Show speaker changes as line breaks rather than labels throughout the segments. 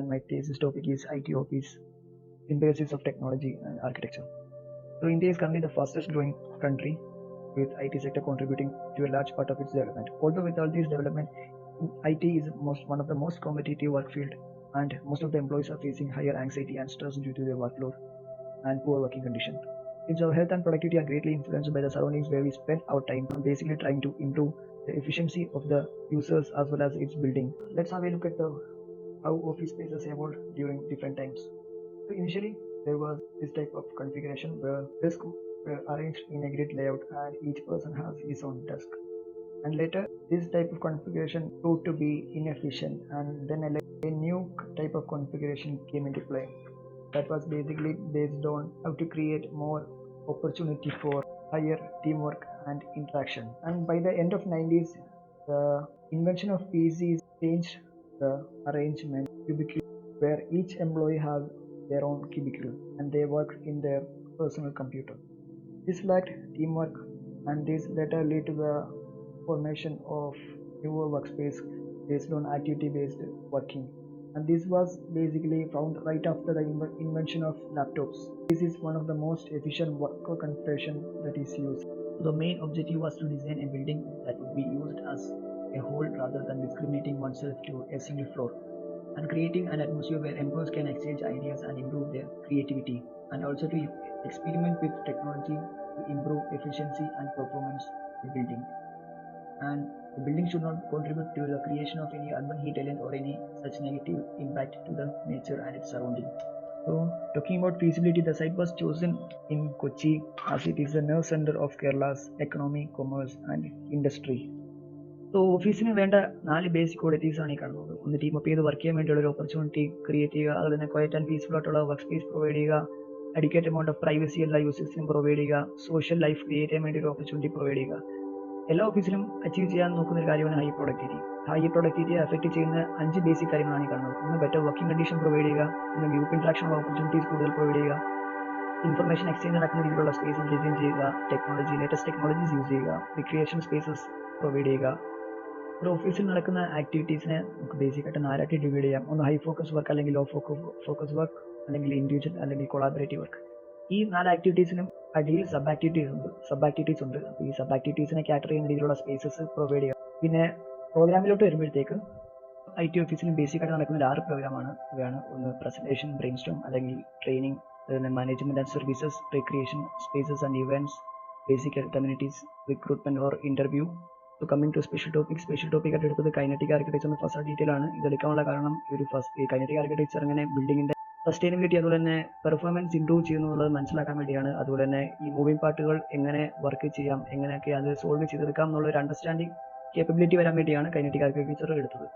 and my thesis topic is IT Office, Synthesis of Technology and Architecture. So India is currently the fastest growing country, with IT sector contributing to a large part of its development. Although with all this development, IT is one of the most competitive work field, and most of the employees are facing higher anxiety and stress due to their workload and poor working conditions. Since our health and productivity are greatly influenced by the surroundings where we spend our time, basically trying to improve the efficiency of the users as well as its building. Let's have a look at how office spaces evolved during different times. So initially, there was this type of configuration where desks were arranged in a grid layout and each person has his own desk. And later, this type of configuration proved to be inefficient, and then a new type of configuration came into play. That was basically based on how to create more opportunity for higher teamwork and interaction. And by the end of 90s, the invention of PCs changed the arrangement cubicle where each employee has their own cubicle and they work in their personal computer. This lacked teamwork, and this later led to the formation of newer workspace based on activity-based working. And this was basically found right after the invention of laptops. This is one of the most efficient work configuration that is used. The main objective was to design a building that would be used as a whole rather than discriminating oneself to a single floor, and creating an atmosphere where employees can exchange ideas and improve their creativity, and also to experiment with technology to improve efficiency and performance of the building. And the building should not contribute to the creation of any urban heat island or any such negative impact to the nature and its surrounding. So, talking about feasibility, the site was chosen in Kochi as it is the nerve center of Kerala's economy, commerce, and industry. So ഓഫീസിന് വേണ്ട 4 basic qualities ആണ് ഈ കാണുന്നത്. ഒന്ന്, team up ചെയ്ത് work ചെയ്യാൻ വേണ്ടിയുള്ള ഒരു ഓപ്പർച്യൂണിറ്റി ക്രിയേറ്റ് ചെയ്യുക, അതുപോലെ തന്നെ ക്വയറ്റ് ആൻഡ് പീസ്ഫുൾ ആയിട്ടുള്ള വർക്ക് സ്പേസ് പ്രൊവൈഡ് ചെയ്യുക, അഡിക്വേറ്റ് എമൗണ്ട് ഓഫ് പ്രൈവസി എല്ലാ യൂസേഴ്സിനും പ്രൊവൈഡ് ചെയ്യുക, സോഷ്യൽ ലൈഫ് ക്രിയേറ്റ് ചെയ്യാൻ വേണ്ടി ഒരു ഓപ്പർച്യൂണിറ്റി പ്രൊവൈഡ് ചെയ്യുക. എല്ലാ ഓഫീസിലും അച്ചീവ് ചെയ്യാൻ നോക്കുന്ന ഒരു കാര്യമാണ് ഹൈ പ്രൊഡക്ടിവിറ്റി. ഹൈ പ്രൊഡക്ടിവിറ്റിയെ അഫക്റ്റ് ചെയ്യുന്ന 5 ബേസിക് കാര്യങ്ങളാണ് ഈ കാണുന്നത്. ഒന്ന്, ബെറ്റർ വർക്കിംഗ് കണ്ടീഷൻ പ്രൊവൈഡ് ചെയ്യുക, ഒന്ന് ഗ്രൂപ്പ് ഇന്ററാക്ഷൻ ഉള്ള ഓപ്പർച്യൂണിറ്റീസ് കൂടുതൽ പ്രൊവൈഡ് ചെയ്യുക, ഇൻഫർമേഷൻ എക്സ്ചേഞ്ച് നടക്കുന്ന രീതിയിലുള്ള സ്പേസസ് ഡിസൈൻ ചെയ്യുക, ലേറ്റസ്റ്റ് ടെക്നോളജീസ് യൂസ് ചെയ്യുക, റിക്രിയേഷൻ സ്പേസസ് പ്രൊവൈഡ് ചെയ്യുക. ഒരു ഓഫീസിൽ നടക്കുന്ന ആക്ടിവിറ്റീസിനെ നമുക്ക് ബേസിക് ആയിട്ട് 4 ആയിട്ട് ഡിവൈഡ് ചെയ്യാം. ഒന്ന്, ഹൈ ഫോക്കസ് വർക്ക് അല്ലെങ്കിൽ ലോ ഫോക്കസ് വർക്ക്, അല്ലെങ്കിൽ ഇൻഡിവിജ്വൽ അല്ലെങ്കിൽ കൊളാബറേറ്റീവ് വർക്ക്. ഈ 4 ആക്ടിവിറ്റീസിനും അടിയിൽ സബ് ആക്ടിവിറ്റീസ് ഉണ്ട്. അപ്പോൾ ഈ സബ് ആക്ടിവിറ്റീസിനെ കാറ്റർ ചെയ്യുന്ന രീതിയിലുള്ള സ്പേസസ് പ്രൊവൈഡ് ചെയ്യുക. പിന്നെ പ്രോഗ്രാമിലോട്ട് വരുമ്പോഴത്തേക്ക് IT ഓഫീസിന് ബേസിക് ആയിട്ട് നടക്കുന്ന 6 പ്രോഗ്രാമാണ് ഇവയാണ്. ഒന്ന്, പ്രസന്റേഷൻ, ബ്രെയിൻ സ്റ്റോം അല്ലെങ്കിൽ training, management and services, recreation spaces and events, basic communities, recruitment or interview. So coming to special topic ആയിട്ട് എടുത്തത് കൈനറ്റിക് ആർക്കിടെക്ചർ എന്ന ഫസ്റ്റ് ഡീറ്റെയിൽ ആണ്. ഇതെടുക്കാനുള്ള കാരണം ഈ കൈനറ്റിക് ആർക്കിടെക്ചർ എങ്ങനെ ബിൽഡിങ്ങിന്റെ സസ്റ്റൈനബിലിറ്റി അതുപോലെ തന്നെ പെർഫോമൻസ് ഇംപ്രൂവ് ചെയ്യുന്നു എന്നുള്ളത് മനസ്സിലാക്കാൻ വേണ്ടിയാണ്. അതുപോലെ തന്നെ ഈ മൂവിംഗ് പാർട്ടുകൾ എങ്ങനെ വർക്ക് ചെയ്യാം, എങ്ങനെയൊക്കെ അത് സോൾവ് ചെയ്തെടുക്കാം എന്നുള്ള ഒരു അണ്ടർസ്റ്റാൻഡിങ് കേപ്പബിലിറ്റി വരാൻ വേണ്ടിയാണ് കൈനറ്റിക് ആർക്കിടെക്ചർ എടുത്തത്.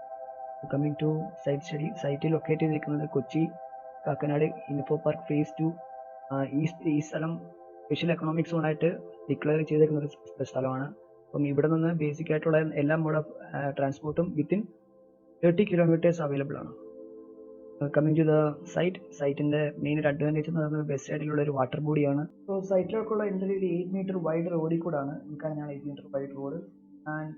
Coming to site study, site locate ചെയ്തിരിക്കുന്നത് Kochi, Kakkanad, Infopark phase 2. ഈ സ്ഥലം സ്പെഷ്യൽ എക്കണോമിക് സോൺ ആയിട്ട് ഡിക്ലെയർ ചെയ്തേക്കുന്ന ഒരു സ്ഥലമാണ്. അപ്പം ഇവിടെ നിന്ന് ബേസിക് ആയിട്ടുള്ള എല്ലാ മോഡ് ഓഫ് ട്രാൻസ്പോർട്ടും വിത്തിൻ 30 കിലോമീറ്റേഴ്സ് അവൈലബിൾ ആണ്. കമ്മിങ് ടു ദ സൈറ്റിന്റെ മെയിൻ ഒരു അഡ്വാൻറ്റേജ് എന്ന് പറയുന്നത് വെസ്റ്റ് സൈഡിലുള്ള ഒരു വാട്ടർ ബോഡിയാണ്. സോ സൈറ്റിലേക്കുള്ള എൻട്രി ഒരു 8 മീറ്റർ വൈഡ് റോഡിൽ കൂടാണ്. ഇക്കാനാണ് 8 മീറ്റർ വൈഡ് റോഡ്. ആൻഡ്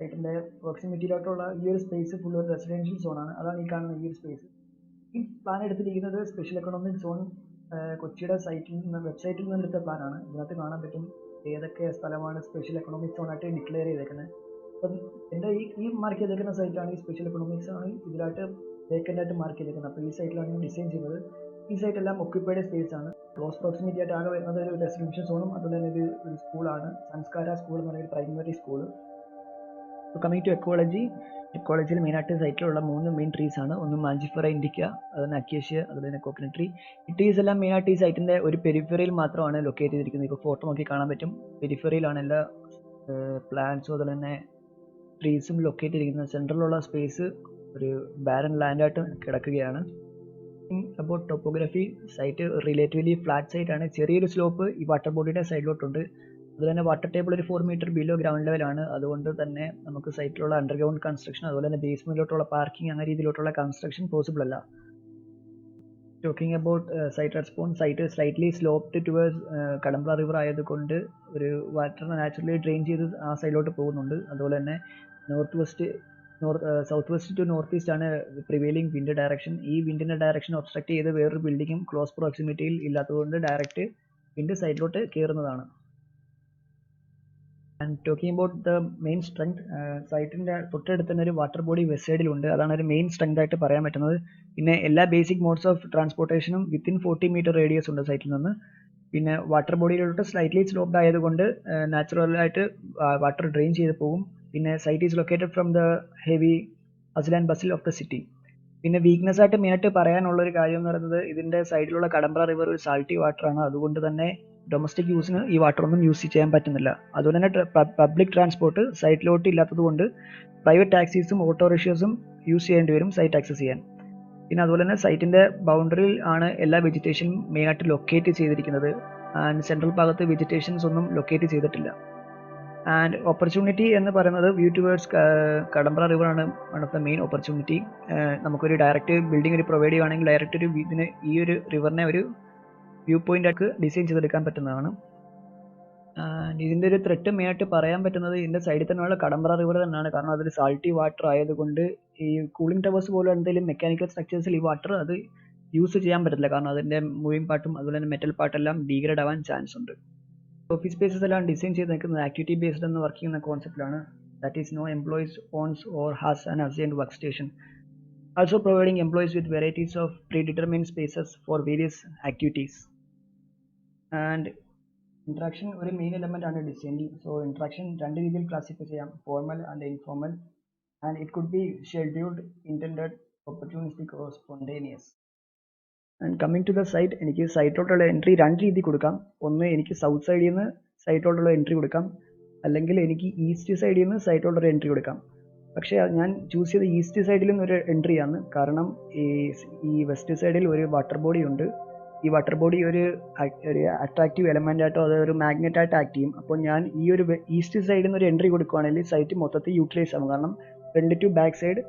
സൈറ്റിന്റെ പ്രോക്സിമിറ്റിയിലോട്ടുള്ള ഈ ഒരു സ്പേസ് ഫുൾ ഒരു റെസിഡൻഷ്യൽ സോണാണ്. അതാണ് ഈ കാണുന്ന ഈ ഒരു സ്പേസ്. ഈ പ്ലാൻ എടുത്തിരിക്കുന്നത് സ്പെഷ്യൽ എക്കണോമിക് സോൺ കൊച്ചിയുടെ വെബ്സൈറ്റിൽ നിന്ന് എടുത്ത പ്ലാനാണ്. ഇതിനകത്ത് കാണാൻ പറ്റും ഏതൊക്കെ സ്ഥലമാണ് സ്പെഷ്യൽ എക്കണോമിക് സോൺ ആയിട്ട് ഡിക്ലെയർ ചെയ്തേക്കുന്നത്. അപ്പം എൻ്റെ ഈ മാർക്ക് ചെയ്തേക്കുന്ന സൈറ്റാണ് ഈ സ്പെഷ്യൽ എക്കണോമിക്സ് ആണ് ഇതിലായിട്ട് വേക്കൻ്റ് ആയിട്ട് മാർക്ക് ചെയ്തേക്കുന്നത്. അപ്പോൾ ഈ സൈറ്റിലാണ് ഞാൻ ഡിസൈൻ ചെയ്തത്. ഈ സൈറ്റ് എല്ലാം ഒക്യുപ്പൈഡ് സ്പേസ് ആണ്. ക്ലോസ് പ്രോക്സിമിറ്റി ആയിട്ട് ആകെ വരുന്നത് ഒരു റെസിഡൻഷ്യൽ സോണും അതുപോലെ തന്നെ ഒരു സ്കൂളാണ്, സംസ്കാര സ്കൂൾ എന്ന് പറയുന്ന ഒരു പ്രൈമറി സ്കൂൾ. കമ്മിങ് ടു എക്കോളജിയിൽ മെയിനായിട്ട് സൈറ്റിലുള്ള 3 മെയിൻ ട്രീസ് ആണ്. ഒന്ന് മാഞ്ചിഫെറ ഇൻഡിക്ക, അതുപോലെ അക്കേഷ്യ, അതുപോലെ തന്നെ കോക്കനട്ട് ട്രീ. ഈ ട്രീസ് എല്ലാം മെയിനായിട്ട് ഈ സൈറ്റിന്റെ ഒരു പെരിഫറിയിൽ മാത്രമാണ് ലൊക്കേറ്റ് ചെയ്തിരിക്കുന്നത്. ഇപ്പോൾ ഫോട്ടോ നോക്കി കാണാൻ പറ്റും, പെരിഫറിയിലാണ് എല്ലാ പ്ലാന്റ്സും അതുപോലെ തന്നെ ട്രീസും ലൊക്കേറ്റ് ചെയ്തിരിക്കുന്നത്. സെൻട്രലിലുള്ള സ്പേസ് ഒരു ബാരൻ ലാൻഡായിട്ട് കിടക്കുകയാണ്. അപ്പോൾ topography, site relatively flat site ആണ്. ചെറിയൊരു സ്ലോപ്പ് ഈ വാട്ടർ ബോഡിയുടെ സൈഡിലോട്ടുണ്ട്. അതുപോലെ തന്നെ വാട്ടർ ടേബിൾ ഒരു 4 മീറ്റർ ബിലോ ഗ്രൗണ്ട് ലെവലാണ്. അതുകൊണ്ട് തന്നെ നമുക്ക് സൈറ്റിലുള്ള അണ്ടർഗ്രൗണ്ട് കൺസ്ട്രക്ഷൻ അതുപോലെ തന്നെ ബേസ്മെന്റിലോട്ടുള്ള പാർക്കിംഗ് അങ്ങനെ രീതിയിലോട്ടുള്ള കൺസ്ട്രക്ഷൻ പോസിബിൾ അല്ല. Talking about site response, site slightly sloped towards Kadamba river ആയതുകൊണ്ട് ഒരു വാട്ടർ നാച്ചുറലി ഡ്രെയിൻ ചെയ്ത് ആ സൈഡിലോട്ട് പോകുന്നുണ്ട്. അതുപോലെ തന്നെ north west south west to north east ആണ് പ്രിവെയിലിംഗ് വിൻഡ് ഡയറക്ഷൻ. ഈ വിൻഡിന്റെ ഡയറക്ഷൻ ഒബ്സ്ട്രക്ട് ചെയ്ത് വേറൊരു ബിൽഡിങ്ങും ക്ലോസ് പ്രോക്സിമിറ്റിയിൽ ഇല്ലാത്തതുകൊണ്ട് ഡയറക്റ്റ് വിൻഡ് സൈഡിലോട്ട് കയറുന്നതാണ്. And talking about the main strength, സൈറ്റിന്റെ തൊട്ടടുത്ത് തന്നെ ഒരു വാട്ടർ ബോഡി വെസ്റ്റ് സൈഡിലുണ്ട്. അതാണ് ഒരു മെയിൻ സ്ട്രെങ്ത് ആയിട്ട് പറയാൻ പറ്റുന്നത്. പിന്നെ എല്ലാ ബേസിക് മോഡ്സ് ഓഫ് ട്രാൻസ്പോർട്ടേഷനും വിത്തിൻ 40 മീറ്റർ റേഡിയസ് ഉണ്ട് സൈറ്റിൽ നിന്ന്. പിന്നെ വാട്ടർ ബോഡിയിലോട്ട് സ്ലൈറ്റ്ലി സ്ലോപ്ഡ് ആയതുകൊണ്ട് നാച്ചുറലായിട്ട് വാട്ടർ ഡ്രെയിൻ ചെയ്ത് പോകും. പിന്നെ site is located from the heavy hustle and bustle of the city. പിന്നെ വീക്ക്നെസ് ആയിട്ട് മെയിനായിട്ട് പറയാനുള്ള ഒരു കാര്യം എന്ന് പറയുന്നത് ഇതിന്റെ സൈഡിലുള്ള കടമ്പ്ര റിവർ ഒരു സാൾട്ടി വാട്ടർ ആണ്. അതുകൊണ്ട് തന്നെ ഡൊമസ്റ്റിക് യൂസിന് ഈ വാട്ടർ ഒന്നും യൂസ് ചെയ്യാൻ പറ്റുന്നില്ല. അതുപോലെ തന്നെ പബ്ലിക് ട്രാൻസ്പോർട്ട് സൈറ്റിലോട്ട് ഇല്ലാത്തത് കൊണ്ട് പ്രൈവറ്റ് ടാക്സീസും ഓട്ടോറിക്ഷസും യൂസ് ചെയ്യേണ്ടി വരും സൈറ്റ് ആക്സസ് ചെയ്യാൻ. പിന്നെ അതുപോലെ തന്നെ സൈറ്റിന്റെ ബൗണ്ടറിയിൽ ആണ് എല്ലാ വെജിറ്റേഷനും മെയിനായിട്ട് ലൊക്കേറ്റ് ചെയ്തിരിക്കുന്നത്. ആൻഡ് സെൻട്രൽ ഭാഗത്ത് വെജിറ്റേഷൻസ് ഒന്നും ലൊക്കേറ്റ് ചെയ്തിട്ടില്ല. ആൻഡ് ഓപ്പർച്യൂണിറ്റി എന്ന് പറയുന്നത് വ്യൂ ടുവേർഡ്സ് കടമ്പ്ര റിവർ ആണ് one of the main opportunity. നമുക്കൊരു ഡയറക്റ്റ് ബിൽഡിംഗ് ഒരു പ്രൊവൈഡ് ചെയ്യുകയാണെങ്കിൽ ഡയറക്റ്റ് ഒരു ഇതിന് ഈ ഒരു റിവറിനെ ഒരു വ്യൂ പോയിന്റ് ആയിട്ട് ഡിസൈൻ ചെയ്തെടുക്കാൻ പറ്റുന്നതാണ്. ഇതിന്റെ ഒരു ത്രെട്ട് മെയിനായിട്ട് പറയാൻ പറ്റുന്നത് ഇതിന്റെ സൈഡിൽ തന്നെയുള്ള കടമ്പ്ര റിവർ തന്നെയാണ്. കാരണം അതൊരു സാൾട്ടി വാട്ടർ ആയതുകൊണ്ട് ഈ കൂളിംഗ് ടവേഴ്സ് പോലെ എന്തെങ്കിലും മെക്കാനിക്കൽ സ്ട്രക്ചേഴ്സിൽ ഈ വാട്ടർ അത് യൂസ് ചെയ്യാൻ പറ്റില്ല. കാരണം അതിന്റെ മൂവിങ് പാർട്ടും അതുപോലെ തന്നെ മെറ്റൽ പാർട്ടെല്ലാം ഡീഗ്രേഡ് ആവാൻ ചാൻസ് ഉണ്ട്. ഓഫീസ് സ്പേസസ് എല്ലാം ഡിസൈൻ ചെയ്ത് നിൽക്കുന്നത് ആക്ടിവിറ്റി ബേസ്ഡ് എന്ന് വർക്ക് ചെയ്യുന്ന കോൺസെപ്റ്റിലാണ്. That is no employees owns or has an assigned work station. Also providing employees with varieties of predetermined spaces for various activities. And interaction ഒരു main element ആണ് ഡിസൈനിൽ. So interaction രണ്ട് രീതിയിൽ classify ചെയ്യാം, formal and informal. And it could be scheduled, intended, opportunistic or spontaneous. And coming to the site, എനിക്ക് സൈറ്റിലോട്ടുള്ള entry രണ്ട് രീതി കൊടുക്കാം. ഒന്ന് എനിക്ക് സൗത്ത് സൈഡിൽ നിന്ന് സൈറ്റിലോട്ടുള്ള എൻട്രി കൊടുക്കാം, അല്ലെങ്കിൽ എനിക്ക് ഈസ്റ്റ് സൈഡിൽ നിന്ന് സൈറ്റിലോട്ടുള്ള എൻട്രി കൊടുക്കാം. പക്ഷേ ഞാൻ ചൂസ് ചെയ്ത ഈസ്റ്റ് സൈഡിൽ നിന്ന് ഒരു എൻട്രി ആണ്. കാരണം ഈ വെസ്റ്റ് സൈഡിൽ ഒരു വാട്ടർ ബോഡി ഉണ്ട്. ഈ വാട്ടർ ബോഡി ഒരു അട്രാക്റ്റീവ് എലമെന്റ് ആയിട്ടോ അതൊരു മാഗ്നറ്റ് ആയിട്ട് ആക്ട് ചെയ്യും. അപ്പോൾ ഞാൻ ഈ ഒരു ഈസ്റ്റ് സൈഡിൽ നിന്ന് ഒരു എൻട്രി കൊടുക്കുകയാണെങ്കിൽ സൈറ്റ് മൊത്തത്തിൽ യൂട്ടിലൈസ് ആകും. കാരണം ഫ്രണ്ട് ടു ബാക്ക് സൈഡ്,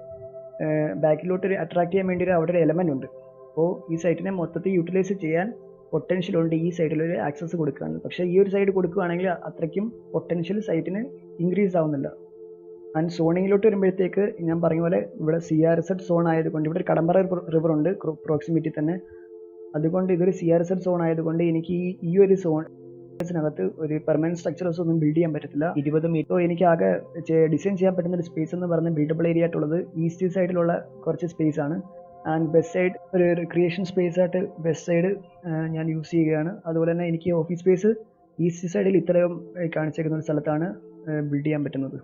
ബാക്കിലോട്ട് ഒരു അട്രാക്ട് ചെയ്യാൻ വേണ്ടി അവിടെ ഒരു എലമെന്റ് ഉണ്ട്. അപ്പോൾ ഈ സൈറ്റിനെ മൊത്തത്തിൽ യൂട്ടിലൈസ് ചെയ്യാൻ പൊട്ടൻഷ്യൽ ഉണ്ട് ഈ സൈഡിൽ ഒരു ആക്സസ് കൊടുക്കുകയാണെങ്കിൽ. പക്ഷേ ഈ ഒരു സൈഡ് കൊടുക്കുകയാണെങ്കിൽ അത്രയ്ക്കും പൊട്ടൻഷ്യൽ സൈറ്റിന് ഇൻക്രീസ് ആവുന്നില്ല. ആൻഡ് സോണിങ്ങിലോട്ട് വരുമ്പോഴത്തേക്ക് ഞാൻ പറഞ്ഞ പോലെ ഇവിടെ CRZ സോൺ ആയതുകൊണ്ട് ഇവിടെ ഒരു കടമ്പ്ര റിവർ ഉണ്ട് പ്രോക്സിമിറ്റി തന്നെ. അതുകൊണ്ട് ഇതൊരു CRZ സോൺ ആയതുകൊണ്ട് എനിക്ക് ഈ ഒരു സോണിനകത്ത് ഒരു പെർമനന്റ് സ്ട്രക്ചേഴ്സ് ഒന്നും ബിൽഡ് ചെയ്യാൻ പറ്റത്തില്ല. 20 മീറ്റർ എനിക്ക് ആകെ ഡിസൈൻ ചെയ്യാൻ പറ്റുന്ന ഒരു സ്പേസ് എന്ന് പറയുന്നത് ബിൽഡബിൾ ഏരിയ ആയിട്ടുള്ളത് ഈസ്റ്റ് സൈഡിലുള്ള കുറച്ച് സ്പേസ് ആണ്. ആൻഡ് വെസ്റ്റ് സൈഡ് ഒരു ക്രിയേഷൻ സ്പേസ് ആയിട്ട് വെസ്റ്റ് സൈഡ് ഞാൻ യൂസ് ചെയ്യുകയാണ്. അതുപോലെ തന്നെ എനിക്ക് ഓഫീസ് സ്പേസ് ഈസ്റ്റ് സൈഡിൽ ഇത്രയും കാണിച്ചേക്കുന്ന ഒരു സ്ഥലത്താണ് ബിൽഡ് ചെയ്യാൻ പറ്റുന്നത്.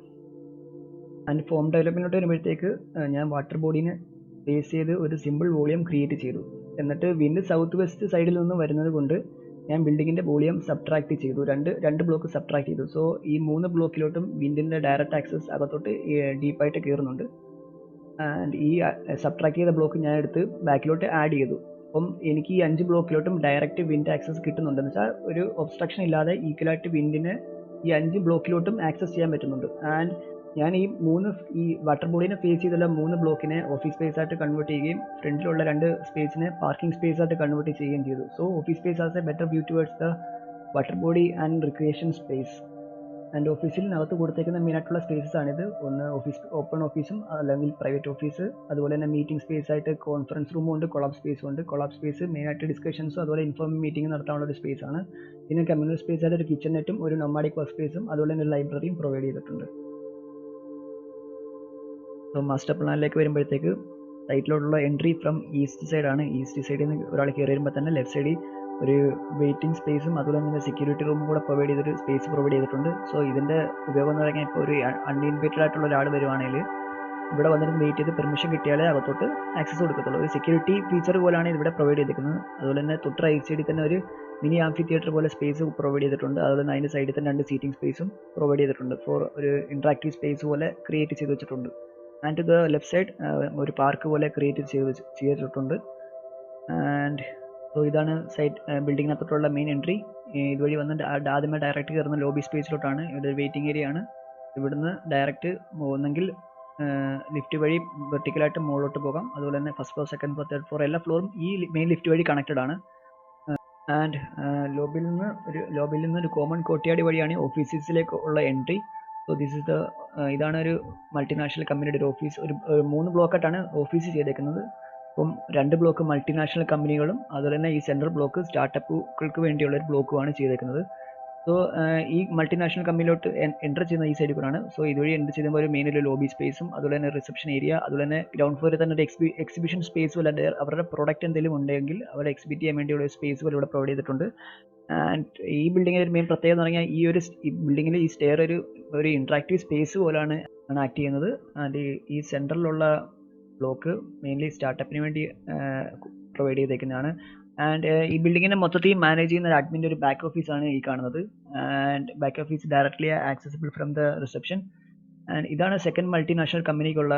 ആൻഡ് ഫോം ഡെവലപ്മെന്റിലോട്ട് വരുമ്പോഴത്തേക്ക് ഞാൻ വാട്ടർ ബോഡീനെ ബേസ് ചെയ്ത് ഒരു സിമ്പിൾ വോളിയം ക്രിയേറ്റ് ചെയ്തു. എന്നിട്ട് വിൻഡ് സൗത്ത് വെസ്റ്റ് സൈഡിൽ നിന്ന് വരുന്നത് കൊണ്ട് ഞാൻ ബിൽഡിങ്ങിന്റെ വോളിയം സബ്ട്രാക്ട് ചെയ്തു, രണ്ട് ബ്ലോക്ക് സബ്ട്രാക്ട് ചെയ്തു. സോ ഈ 3 ബ്ലോക്കിലോട്ടും വിൻഡിന്റെ ഡയറക്റ്റ് ആക്സസ് അകത്തോട്ട് ഡീപ്പായിട്ട് കയറുന്നുണ്ട്. ആൻഡ് ഈ സബ്ട്രാക്ട് ചെയ്ത ബ്ലോക്ക് ഞാൻ എടുത്ത് ബാക്കിലോട്ട് ആഡ് ചെയ്തു. അപ്പം എനിക്ക് ഈ 5 ബ്ലോക്കിലോട്ടും ഡയറക്റ്റ് വിൻഡ് ആക്സസ് കിട്ടുന്നുണ്ട്. എന്ന് വെച്ചാൽ ഒരു ഒബ്സ്ട്രക്ഷൻ ഇല്ലാതെ ഈക്വലായിട്ട് വിൻഡിന് ഈ 5 ബ്ലോക്കിലോട്ടും ആക്സസ് ചെയ്യാൻ പറ്റുന്നുണ്ട്. ആൻഡ് ഞാൻ ഈ വാട്ടർ ബോഡീനെ ഫേസ് ചെയ്തുള്ള 3 ബ്ലോക്കിനെ ഓഫീസ് സ്പേസ് ആയിട്ട് കൺവേർട്ട് ചെയ്യുകയും ഫ്രണ്ടിലുള്ള 2 സ്പേസിനെ പാർക്കിംഗ് സ്പേസ് ആയിട്ട് കൺവേർട്ട് ചെയ്യുകയും ചെയ്തു. So office space as a better view towards the water body and recreation space. ആൻഡ് ഓഫീസിനകത്ത് കൊടുത്തേക്കുന്ന മെയിൻ ആയിട്ടുള്ള സ്പേസസ് ആണിത്. ഒന്ന് ഓപ്പൺ ഓഫീസും അല്ലെങ്കിൽ പ്രൈവറ്റ് ഓഫീസ്, അതുപോലെ തന്നെ മീറ്റിംഗ് സ്പേസ് ആയിട്ട് കോൺഫറൻസ് റൂമും ഉണ്ട്, കൊളാബ് സ്പേസും ഉണ്ട്. കൊളാബ് സ്പേസ് മെയിൻ ആയിട്ട് ഡിസ്കഷൻസും അതുപോലെ ഇൻഫോർമൽ മീറ്റിംഗ് നടത്താനുള്ള ഒരു സ്പേസ് ആണ്. പിന്നെ കമ്മ്യൂണൽ സ്പേസ് ആയിട്ട് ഒരു കിച്ചൺ നെറ്റും ഒരു നൊമാഡിക് വർക്ക് സ്പേസും അതുപോലെ തന്നെ ഒരു ലൈബ്രറിയും പ്രൊവൈഡ് ചെയ്തിട്ടുണ്ട്. സോ മാസ്റ്റർ പ്ലാനിലേക്ക് വരുമ്പോഴത്തേക്ക് സൈറ്റിലോട്ടുള്ള എൻട്രി ഫ്രം ഈസ്റ്റ് സൈഡ് ആണ്. ഈസ്റ്റ് സൈഡിൽ നിന്ന് ഒരാൾ കയറി വരുമ്പോൾ തന്നെ ലെഫ്റ്റ് സൈഡിൽ ഒരു വെയിറ്റിംഗ് സ്പേസും അതുപോലെ തന്നെ സെക്യൂരിറ്റി റൂമും കൂടെ പ്രൊവൈഡ് ചെയ്തൊരു സ്പേസ് പ്രൊവൈഡ് ചെയ്തിട്ടുണ്ട്. സോ ഇതിൻ്റെ ഉപയോഗം എന്ന് പറഞ്ഞാൽ ഇപ്പോൾ ഒരു അൺഇൻവൈറ്റഡ് ആയിട്ടുള്ള ഒരാൾ വരുവാണെങ്കിൽ ഇവിടെ വന്നിട്ട് വെയിറ്റ് ചെയ്ത് പെർമിഷൻ കിട്ടിയാലേ അകത്തോട്ട് ആക്സസ് കൊടുക്കത്തുള്ളൂ. ഒരു സെക്യൂരിറ്റി ഫീച്ചർ പോലെയാണ് ഇവിടെ പ്രൊവൈഡ് ചെയ്തിരിക്കുന്നത്. അതുപോലെ തന്നെ തൊട്ട് റൈറ്റ് സൈഡിൽ തന്നെ ഒരു മിനി ആംഫി തിയേറ്റർ പോലെ സ്പേസ് പ്രൊവൈഡ് ചെയ്തിട്ടുണ്ട്. അതുപോലെ തന്നെ അതിൻ്റെ സൈഡിൽ തന്നെ 2 സീറ്റിംഗ് സ്പേസും പ്രൊവൈഡ് ചെയ്തിട്ടുണ്ട്. ഫോർ ഒരു ഇൻട്രാക്റ്റീവ് സ്പേസ് പോലെ ക്രിയേറ്റ് ചെയ്ത് വെച്ചിട്ടുണ്ട്. ആൻഡ് ദ ലെഫ്റ്റ് സൈഡ് ഒരു പാർക്ക് പോലെ ക്രിയേറ്റ് ചെയ്തിട്ടുണ്ട്. ആൻഡ് സോ ഇതാണ് സൈറ്റ് ബിൽഡിങ്ങിനകത്തോട്ടുള്ള മെയിൻ എൻട്രി. ഇതുവഴി വന്ന് ആദ്യമേ ഡയറക്റ്റ് കയറുന്ന ലോബി സ്പേസിലോട്ടാണ്. ഇവിടെ ഒരു വെയിറ്റിംഗ് ഏരിയ ആണ്. ഇവിടുന്ന് ഡയറക്റ്റ് ഒന്നെങ്കിൽ ലിഫ്റ്റ് വഴി വെർട്ടിക്കലായിട്ട് മുകളിലോട്ട് പോകാം. അതുപോലെ തന്നെ first floor, second floor, third floor എല്ലാ ഫ്ലോറും ഈ മെയിൻ ലിഫ്റ്റ് വഴി കണക്റ്റഡ് ആണ്. ആൻഡ് ലോബിയിൽ നിന്ന് ഒരു കോമൺ കോർട്ട്യാർഡ് വഴിയാണ് ഓഫീസസിലേക്ക് ഉള്ള entry. So this is the ഇതാണ് ഒരു മൾട്ടിനാഷണൽ കമ്പനിയുടെ ഒരു ഓഫീസ്. ഒരു 3 ബ്ലോക്കായിട്ടാണ് ഓഫീസ് ചെയ്തേക്കുന്നത്. അപ്പം 2 ബ്ലോക്ക് മൾട്ടിനാഷണൽ കമ്പനികളും അതുപോലെ തന്നെ ഈ സെൻട്രൽ ബ്ലോക്ക് സ്റ്റാർട്ടപ്പുകൾക്ക് വേണ്ടിയുള്ള ഒരു ബ്ലോക്കുമാണ് ചെയ്തേക്കുന്നത്. സോ ഈ മൾട്ടിനാഷണൽ കമ്പനിയിലോട്ട് എൻ്റർ ചെയ്യുന്ന ഈ സൈഡിൽ കൂടാണ്. സോ ഇതുവഴി എൻ്റർ ചെയ്യുമ്പോൾ ഒരു മെയിൻ ഒരു ലോബി സ്പേസും അതുപോലെ തന്നെ റിസപ്ഷൻ ഏരിയ, അതുപോലെ തന്നെ ഗ്രൗണ്ട് ഫ്ലോറിൽ തന്നെ ഒരു എക്സിബിഷൻ സ്പേസും അല്ലാതെ അവരുടെ പ്രോഡക്റ്റ് എന്തെങ്കിലും ഉണ്ടെങ്കിൽ അവരെ എക്സിബിറ്റ് ചെയ്യാൻ വേണ്ടിയുള്ള സ്പേസ് പോലെ ഇവിടെ പ്രൊവൈഡ് ചെയ്തിട്ടുണ്ട്. ആൻഡ് ഈ ബിൽഡിങ്ങിൻ്റെ ഒരു മെയിൻ പ്രത്യേകത എന്ന് പറഞ്ഞാൽ ഈ ബിൽഡിങ്ങിൽ ഈ സ്റ്റെയർ ഒരു ഇൻട്രാക്റ്റീവ് സ്പേസ് പോലാണ് ആക്ട് ചെയ്യുന്നത്. ആൻഡ് ഈ സെൻട്രലിലുള്ള ബ്ലോക്ക് മെയിൻലി സ്റ്റാർട്ടപ്പിന് വേണ്ടി പ്രൊവൈഡ് ചെയ്തേക്കുന്നതാണ്. ആൻഡ് ഈ ബിൽഡിങ്ങിനെ മൊത്തത്തിൽ മാനേജ് ചെയ്യുന്ന ഒരു അഡ്മിൻ്റെ ഒരു ബാക്ക് ഓഫീസാണ് ഈ കാണുന്നത്. And back office directly accessible from the reception. And ഇതാണ് സെക്കൻഡ് മൾട്ടിനാഷണൽ കമ്പനിക്കുള്ള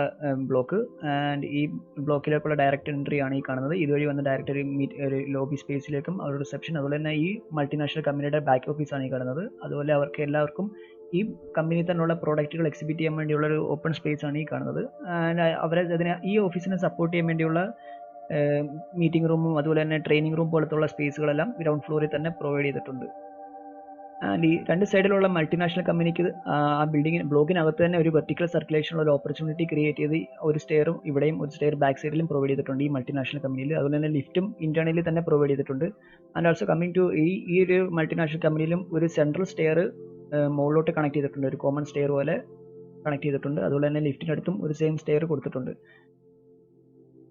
ബ്ലോക്ക്. ആൻഡ് ഈ ബ്ലോക്കിലേക്കുള്ള ഡയറക്റ്റ് എൻട്രി ആണ് ഈ കാണുന്നത്. ഇതുവഴി വന്ന് ഡയറക്റ്റ് ഒരു ലോബി സ്പേസിലേക്കും ഒരു റിസപ്ഷൻ, അതുപോലെ തന്നെ ഈ മൾട്ടിനാഷണൽ കമ്പനിയുടെ ബാക്ക് ഓഫീസാണ് ഈ കാണുന്നത്. അതുപോലെ അവർക്ക് എല്ലാവർക്കും ഈ കമ്പനി തന്നെയുള്ള പ്രോഡക്റ്റുകൾ എക്സിബിറ്റ് ചെയ്യാൻ വേണ്ടിയുള്ള ഒരു ഓപ്പൺ സ്പേസ് ആണ് ഈ കാണുന്നത്. ആൻഡ് ഈ ഓഫീസിനെ സപ്പോർട്ട് ചെയ്യാൻ വേണ്ടിയുള്ള മീറ്റിംഗ് റൂമും അതുപോലെ തന്നെ ട്രെയിനിങ് റൂം പോലത്തുള്ള സ്പേസുകളെല്ലാം ഗ്രൗണ്ട് ഫ്ലോറിൽ തന്നെ പ്രൊവൈഡ് ചെയ്തിട്ടുണ്ട്. ആൻഡ് ഈ 2 സൈഡിലുള്ള മൾട്ടിനാഷണൽ കമ്പനിക്ക് ആ ബ്ലോക്കിനകത്ത് തന്നെ ഒരു വെർട്ടിക്കൽ സർക്കുലേഷനുള്ള ഒരു ഓപ്പർച്യൂണിറ്റി ക്രിയേറ്റ് ചെയ്ത് ഒരു സ്റ്റെയറും ഇവിടെയും ഒരു സ്റ്റെയർ ബാക്ക് സൈഡിലും പ്രൊവൈഡ് ചെയ്തിട്ടുണ്ട് ഈ മൾട്ടിനാഷണൽ കമ്പനിയിൽ. അതുപോലെ തന്നെ ലിഫ്റ്റും ഇന്റേണലി തന്നെ പ്രൊവൈഡ് ചെയ്തിട്ടുണ്ട്. ആൻഡ് ഓൾസോ കമ്മിങ് ടു ഈ ഒരു മൾട്ടിനാഷണൽ കമ്പനിയിലും ഒരു സെൻട്രൽ സ്റ്റെയർ മുകളിലോട്ട് കണക്ട് ചെയ്തിട്ടുണ്ട്, ഒരു കോമൺ സ്റ്റെയർ പോലെ കണക്ട് ചെയ്തിട്ടുണ്ട്. അതുപോലെ തന്നെ ലിഫ്റ്റിനടുത്തും ഒരു സെയിം സ്റ്റെയർ കൊടുത്തിട്ടുണ്ട്.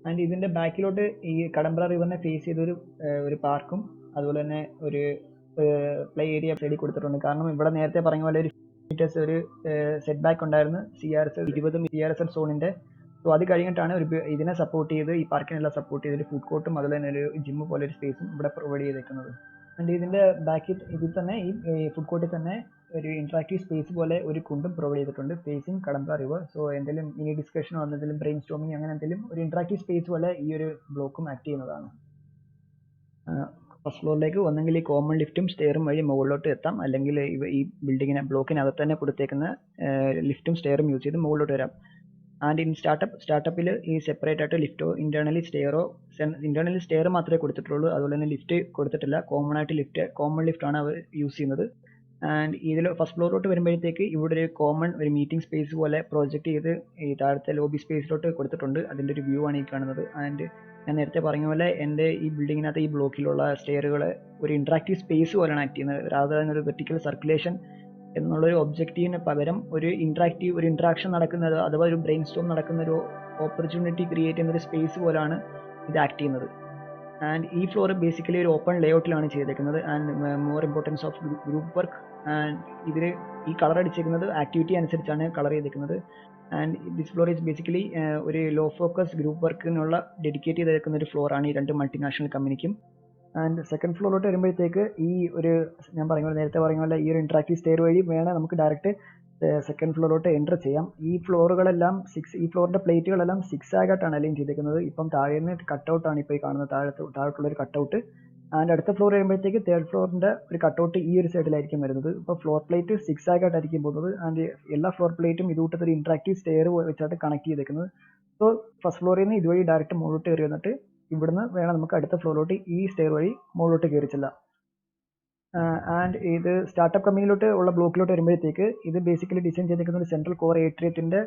ആൻഡ് ഇതിൻ്റെ ബാക്കിലോട്ട് ഈ കടമ്പ്ര റിവറിനെ ഫേസ് ചെയ്തൊരു ഒരു പാർക്കും അതുപോലെ തന്നെ ഒരു പ്ലേ ഏരിയ സൈഡിൽ കൊടുത്തിട്ടുണ്ട്. കാരണം ഇവിടെ നേരത്തെ പറഞ്ഞ പോലെ ഒരു മീറ്റേഴ്സ് ഒരു സെറ്റ് ബാക്ക് ഉണ്ടായിരുന്നു CRS 20 CRS സോണിൻ്റെ. സോ അത് കഴിഞ്ഞിട്ടാണ് ഇതിനെ സപ്പോർട്ട് ചെയ്ത് ഈ പാർക്കിനെല്ലാം സപ്പോർട്ട് ചെയ്ത് ഒരു ഫുഡ് കോർട്ടും അതുപോലെ തന്നെ ഒരു ജിമ്മ് പോലെ ഒരു സ്പേസും ഇവിടെ പ്രൊവൈഡ് ചെയ്തേക്കുന്നത്. ആൻഡ് ഇതിൻ്റെ ബാക്കിൽ ഇതിൽ തന്നെ ഈ ഫുഡ് കോർട്ടിൽ തന്നെ ഒരു ഇൻട്രാക്റ്റീവ് സ്പേസ് പോലെ ഒരു കുണ്ടും പ്രൊവൈഡ് ചെയ്തിട്ടുണ്ട് ഫേസിങ് കടമ്പ്ര റിവർ. സോ എന്തെങ്കിലും ഇനി ഡിസ്കഷനോ എന്തെങ്കിലും ബ്രെയിൻ സ്റ്റോമിങ് അങ്ങനെ എന്തെങ്കിലും ഒരു ഇൻട്രാക്റ്റീവ് സ്പേസ് പോലെ ഈ ഒരു ബ്ലോക്കും ആക്ട് ചെയ്യുന്നതാണ്. ഫസ്റ്റ് ഫ്ലോറിലേക്ക് ഒന്നെങ്കിൽ ഈ കോമൺ ലിഫ്റ്റും സ്റ്റെയറും വഴി മുകളിലോട്ട് എത്താം, അല്ലെങ്കിൽ ഈ ബ്ലോക്കിനകത്ത് തന്നെ കൊടുത്തേക്കുന്ന ലിഫ്റ്റും സ്റ്റെയറും യൂസ് ചെയ്ത് മുകളിലോട്ട് വരാം. ആൻഡ് ഇൻ സ്റ്റാർട്ടപ്പിൽ ഈ സെപ്പറേറ്റ് ആയിട്ട് ലിഫ്റ്റോ ഇന്റേണലി സ്റ്റെയർ മാത്രമേ കൊടുത്തിട്ടുള്ളൂ. അതുപോലെ തന്നെ ലിഫ്റ്റ് കൊടുത്തിട്ടില്ല. കോമൺ ലിഫ്റ്റ് ആണ് അവർ യൂസ് ചെയ്യുന്നത്. ആൻഡ് ഇതിൽ ഫസ്റ്റ് ഫ്ലോറിലോട്ട് വരുമ്പോഴത്തേക്ക് ഇവിടെ ഒരു മീറ്റിംഗ് സ്പേസ് പോലെ പ്രോജക്റ്റ് ചെയ്ത് ഈ താഴത്തെ ലോബി സ്പേസിലോട്ട് കൊടുത്തിട്ടുണ്ട്. അതിൻ്റെ ഒരു വ്യൂ ആണ് ഈ കാണുന്നത്. ആൻഡ് ഞാൻ നേരത്തെ പറഞ്ഞ പോലെ എൻ്റെ ഈ ബിൽഡിങ്ങിനകത്ത് ഈ ബ്ലോക്കിലുള്ള സ്റ്റെയറുകൾ ഒരു ഇൻട്രാക്റ്റീവ് സ്പേസ് പോലെയാണ് ആക്ട് ചെയ്യുന്നത്. rather ഒരു വെർട്ടിക്കൽ സർക്കുലേഷൻ എന്നുള്ളൊരു ഒബ്ജക്റ്റീവിന് പകരം ഒരു ഇൻട്രാക്ഷൻ നടക്കുന്നത് അഥവാ ഒരു ബ്രെയിൻ സ്റ്റോം നടക്കുന്ന ഒരു ഓപ്പർച്യൂണിറ്റി ക്രിയേറ്റ് ചെയ്യുന്ന ഒരു സ്പേസ് പോലെയാണ് ഇത് ആക്ട് ചെയ്യുന്നത്. ആൻഡ് ഈ ഫ്ലോർ ബേസിക്കലി ഒരു ഓപ്പൺ ലേഔട്ടിലാണ് ചെയ്തേക്കുന്നത്. And more importance of group work. And ഇതിൽ ഈ കളർ അടിച്ചേക്കുന്നത് ആക്ടിവിറ്റി അനുസരിച്ചാണ് കളർ ചെയ്തേക്കുന്നത്. And this floor is basically ഒരു ലോ ഫോക്കസ് ഗ്രൂപ്പ് വർക്കിനുള്ള ഡെഡിക്കേറ്റ് ചെയ്തേക്കുന്ന ഒരു ഫ്ലോറാണ് ഈ 2 മൾട്ടിനാഷണൽ കമ്പനിക്കും. ആൻഡ് സെക്കൻഡ് ഫ്ലോറിലോട്ട് വരുമ്പോഴത്തേക്ക് ഞാൻ നേരത്തെ പറഞ്ഞ പോലെ ഈ ഒരു ഇൻട്രാക്റ്റീവ് സ്റ്റെയർ വഴി വേണം നമുക്ക് ഡയറക്റ്റ് സെക്കൻഡ് ഫ്ലോറിലോട്ട് എൻ്റർ ചെയ്യാം. ഈ ഫ്ലോറിൻ്റെ പ്ലേറ്റുകളെല്ലാം 6 ആയിട്ടാണ് അലൈൻ ചെയ്തേക്കുന്നത്. ഇപ്പം താഴെ നിന്ന് കട്ടൗട്ടാണ് ഇപ്പോൾ ഈ കാണുന്നത്, താഴോട്ടുള്ളൊരു കട്ടൗട്ട്. ആൻഡ് അടുത്ത ഫ്ലോർ വരുമ്പോഴത്തേക്ക് തേർഡ് ഫ്ലോറിൻ്റെ ഒരു കട്ടൗട്ട് ഈ ഒരു സൈഡിലായിരിക്കും വരുന്നത്. ഇപ്പോൾ ഫ്ലോർ പ്ലേറ്റ് 6 ആയിട്ടായിരിക്കും പോകുന്നത്. ആൻഡ് എല്ലാ ഫ്ലോർ പ്ലേറ്റും ഇതുകൂട്ടത്തൊരു ഇൻട്രാക്റ്റീവ് സ്റ്റെയർ വെച്ചായിട്ട് കണക്ട് ചെയ്തേക്കുന്നത്. സോ ഫസ്റ്റ് ഫ്ലോറിൽ നിന്ന് ഇതുവഴി ഡയറക്റ്റ് മുകളിലോട്ട് കയറി വന്നിട്ട് ഇവിടുന്ന് വേണം നമുക്ക് അടുത്ത ഫ്ലോറിലോട്ട് ഈ സ്റ്റെയർ വഴി മുകളിലോട്ട് കയറി ചെല്ലാം. ആൻഡ് ഇത് സ്റ്റാർട്ടപ്പ് കമ്പനിയിലോട്ട് ഉള്ള ബ്ലോക്കിലോട്ട് വരുമ്പോഴത്തേക്ക് ഇത് ബേസിക്കലി ഡിസൈൻ ചെയ്തേക്കുന്ന ഒരു സെൻട്രൽ കോർ ഏട്രിയത്തിൻ്റെ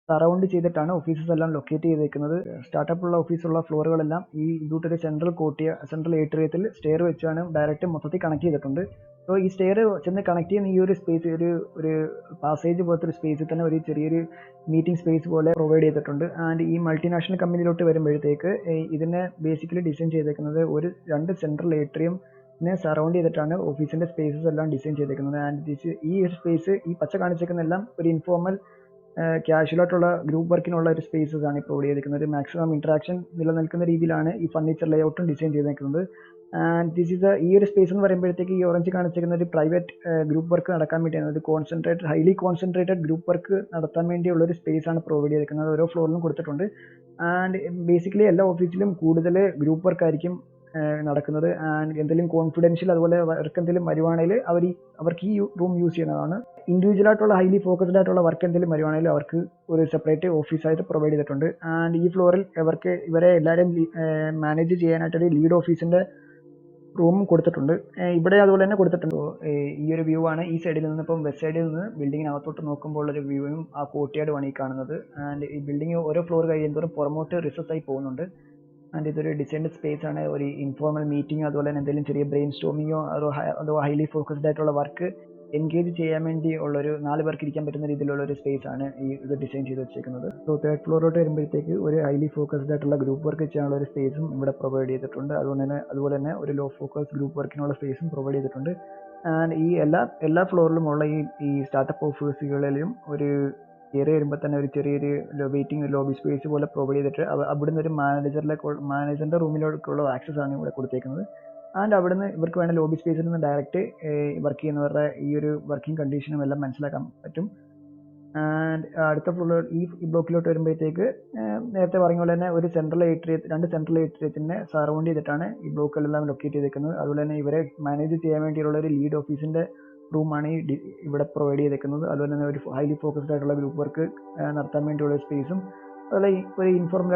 സറൗണ്ട് ചെയ്തിട്ടാണ് ഓഫീസസ് എല്ലാം ലൊക്കേറ്റ് ചെയ്തേക്കുന്നത്. സ്റ്റാർട്ടപ്പുള്ള ഓഫീസുള്ള ഫ്ലോറുകളെല്ലാം ഈ ഇതുകൂട്ടൊരു സെൻട്രൽ ഏട്രിയത്തിൽ സ്റ്റെയർ വെച്ചാണ് ഡയറക്റ്റ് മൊത്തത്തിൽ കണക്ട് ചെയ്തിട്ടുണ്ട്. സോ ഈ സ്റ്റെയർ ചെന്ന് കണക്ട് ചെയ്യുന്ന ഈ ഒരു സ്പേസ് ഒരു പാസേജ് പോലത്തെ ഒരു സ്പേസിൽ തന്നെ ഒരു ചെറിയൊരു മീറ്റിംഗ് സ്പേസ് പോലെ പ്രൊവൈഡ് ചെയ്തിട്ടുണ്ട്. ആൻഡ് ഈ മൾട്ടിനാഷണൽ കമ്പനിയിലോട്ട് വരുമ്പോഴത്തേക്ക് ഇതിനെ ബേസിക്കലി ഡിസൈൻ ചെയ്തേക്കുന്നത് 2 സെൻട്രൽ ഏട്രിയമിനെ സറൗണ്ട് ചെയ്തിട്ടാണ് ഓഫീസിൻ്റെ സ്പേസസ് എല്ലാം ഡിസൈൻ ചെയ്തേക്കുന്നത്. ആൻഡ് ഈ ഒരു സ്പേസ് ഈ പച്ച കാണിച്ചേക്കുന്നതെല്ലാം ഒരു ഇൻഫോർമൽ ക്യാഷ്വലായിട്ടുള്ള ഗ്രൂപ്പ് വർക്കിനുള്ള ഒരു സ്പേസസ് ആണ് പ്രൊവൈഡ് ചെയ്തിരിക്കുന്നത്. മാക്സിമം ഇൻട്രാക്ഷൻ നിലനിൽക്കുന്ന രീതിയിലാണ് ഈ ഫർണിച്ചർ ലേഔട്ടും ഡിസൈൻ ചെയ്തിരിക്കുന്നത്. ആൻഡ് ഈ ഒരു സ്പേസ് എന്ന് പറയുമ്പോഴത്തേക്ക് ഈ ഓറഞ്ച് കാണിച്ചിരിക്കുന്ന ഒരു പ്രൈവറ്റ് ഗ്രൂപ്പ് വർക്ക് നടക്കാൻ വേണ്ടിയാണ്, ഹൈലി കോൺസെൻട്രേറ്റഡ് ഗ്രൂപ്പ് വർക്ക് നടത്താൻ വേണ്ടിയുള്ള ഒരു സ്പേസ് ആണ് പ്രൊവൈഡ് ചെയ്തിരിക്കുന്നത്. ഓരോ ഫ്ലോറിലും കൊടുത്തിട്ടുണ്ട്. ആൻഡ് ബേസിക്കലി എല്ലാ ഓഫീസിലും കൂടുതൽ ഗ്രൂപ്പ് വർക്ക് ആയിരിക്കും നടക്കുന്നത്. ആൻഡ് എന്തെങ്കിലും കോൺഫിഡൻഷ്യൽ അതുപോലെ വർക്ക് എന്തെങ്കിലും വരുവാണെങ്കിൽ അവർക്ക് ഈ റൂം യൂസ് ചെയ്യുന്നതാണ്. ഇൻഡിവിജ്വൽ ആയിട്ടുള്ള ഹൈലി ഫോക്കസ്ഡ് ആയിട്ടുള്ള വർക്ക് എന്തെങ്കിലും വരുവാണെങ്കിൽ അവർക്ക് ഒരു സെപ്പറേറ്റ് ഓഫീസായിട്ട് പ്രൊവൈഡ് ചെയ്തിട്ടുണ്ട്. ആൻഡ് ഈ ഫ്ലോറിൽ ഇവരെ എല്ലാവരെയും മാനേജ് ചെയ്യാനായിട്ടൊരു ലീഡ് ഓഫീസിൻ്റെ റൂമും കൊടുത്തിട്ടുണ്ട്. ഇവിടെ അതുപോലെ തന്നെ കൊടുത്തിട്ടുണ്ട്. ഈ ഒരു വ്യൂ ആണ് ഈ സൈഡിൽ നിന്ന്, ഇപ്പം വെസ്റ്റ് സൈഡിൽ നിന്ന് ബിൽഡിങ്ങിനകത്തോട്ട് നോക്കുമ്പോൾ ഒരു വ്യൂവും ആ കോർട്ട്യാർഡുമാണ് ഈ കാണുന്നത്. ആൻഡ് ഈ ബിൽഡിംഗ് ഓരോ ഫ്ലോർ കഴിയുന്നതോറും പുറമോട്ട് റിസസ് ആയി പോകുന്നുണ്ട്. ആൻഡ് ഇതൊരു ഡിസൈൻഡ് സ്പേസ് ആണ്. ഒരു ഇൻഫോർമൽ മീറ്റിംഗ് അതുപോലെ തന്നെ എന്തെങ്കിലും ചെറിയ ബ്രെയിൻ സ്റ്റോമിങ്ങോ അതോ ഹൈലി ഫോക്കസ്ഡ് ആയിട്ടുള്ള വർക്ക് എൻഗേജ് ചെയ്യാൻ വേണ്ടി ഉള്ളൊരു 4 പേർക്ക് ഇരിക്കാൻ പറ്റുന്ന രീതിയിലുള്ള ഒരു സ്പേസ് ആണ് ഇത് ഡിസൈൻ ചെയ്ത് വെച്ചേക്കുന്നത്. സോ തേർഡ് ഫ്ലോറിലോട്ട് വരുമ്പോഴത്തേക്ക് ഒരു ഹൈലി ഫോക്കസ്ഡ് ആയിട്ടുള്ള ഗ്രൂപ്പ് വർക്ക് ചെയ്യാനുള്ള ഒരു സ്പേസും ഇവിടെ പ്രൊവൈഡ് ചെയ്തിട്ടുണ്ട്. അതുപോലെ തന്നെ ഒരു ലോ ഫോക്കസ് ഗ്രൂപ്പ് വർക്കിനുള്ള സ്പേസും പ്രൊവൈഡ് ചെയ്തിട്ടുണ്ട്. ആൻഡ് ഈ എല്ലാ ഫ്ലോറിലും ഉള്ള ഈ സ്റ്റാർട്ടപ്പ് ഓഫീസുകളിലും ഒരു കയറി വരുമ്പോൾ തന്നെ ഒരു ചെറിയൊരു വെയിറ്റിംഗ് ലോബി സ്പേസ് പോലെ പ്രൊവൈഡ് ചെയ്തിട്ട് അവിടുന്ന് ഒരു മാനേജറിന്റെ റൂമിലേക്കുള്ള ആക്സസ് ആണ് ഇവിടെ കൊടുത്തേക്കുന്നത്. ആൻഡ് അവിടുന്ന് ഇവർക്ക് വേണ്ട ലോബി സ്പേസിൽ നിന്ന് ഡയറക്റ്റ് വർക്ക് ചെയ്യുന്നവരുടെ ഈ ഒരു വർക്കിംഗ് കണ്ടീഷനും എല്ലാം മനസ്സിലാക്കാൻ പറ്റും. ആൻഡ് അടുത്ത ഫ്ലോർ ഈ ബ്ലോക്കിലോട്ട് വരുമ്പോഴത്തേക്ക് നേരത്തെ പറഞ്ഞ പോലെ തന്നെ ഒരു രണ്ട് സെൻട്രൽ ഏരിയത്തിനെ സറൗണ്ട് ചെയ്തിട്ടാണ് ഈ ബ്ലോക്കുകളെല്ലാം ലൊക്കേറ്റ് ചെയ്തേക്കുന്നത്. അതുപോലെ തന്നെ ഇവരെ മാനേജ് ചെയ്യാൻ വേണ്ടിയുള്ള ഒരു ലീഡ് ഓഫീസിന്റെ റൂമാണ് ഇവിടെ പ്രൊവൈഡ് ചെയ്തേക്കുന്നത്. അതുപോലെ തന്നെ ഒരു ഹൈലി ഫോക്കസ്ഡ് ആയിട്ടുള്ള ഗ്രൂപ്പ് വർക്ക് നടത്താൻ വേണ്ടിയുള്ള സ്പേസും അതുപോലെ ഒരു ഇൻഫോർമൽ